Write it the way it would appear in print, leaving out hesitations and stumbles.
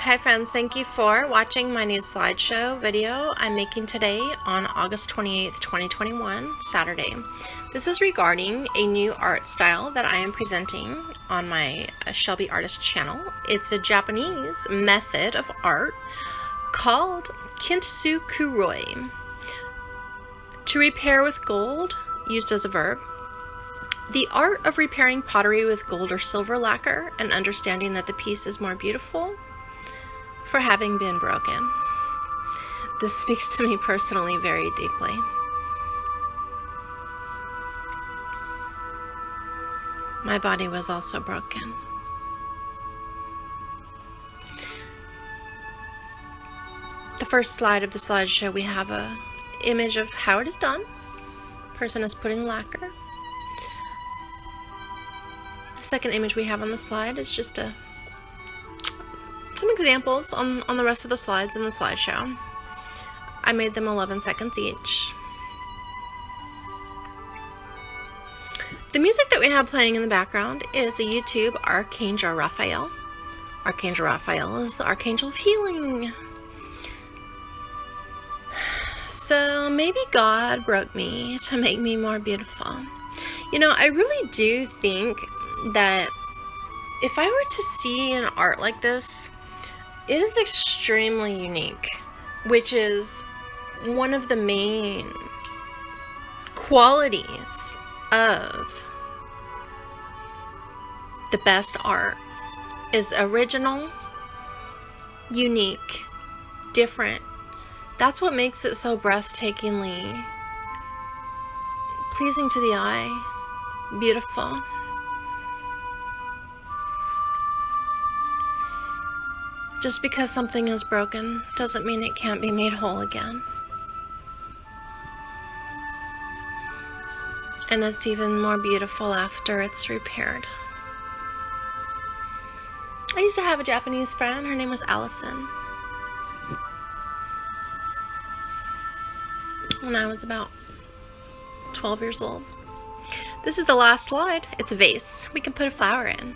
Hi friends, thank you for watching my new slideshow video I'm making today on August 28th, 2021, Saturday. This is regarding a new art style that I am presenting on my Shelby Artist channel. It's a Japanese method of art called Kintsukuroi. To repair with gold, used as a verb. The art of repairing pottery with gold or silver lacquer and understanding that the piece is more beautiful for having been broken. This speaks to me personally very deeply. My body was also broken. The first slide of the slideshow, we have a image of how it is done. Person is putting lacquer. The second image we have on the slide is just some examples on the rest of the slides in the slideshow. I made them 11 seconds each. The music that we have playing in the background is a YouTube Archangel Raphael. Archangel Raphael is the Archangel of Healing. So maybe God broke me to make me more beautiful. You know, I really do think that if I were to see an art like this, it is extremely unique, which is one of the main qualities of the best art is original, unique, different. That's what makes it so breathtakingly pleasing to the eye, beautiful. Just because something is broken doesn't mean it can't be made whole again. And it's even more beautiful after it's repaired. I used to have a Japanese friend. Her name was Allison. When I was about 12 years old. This is the last slide. It's a vase. We can put a flower in.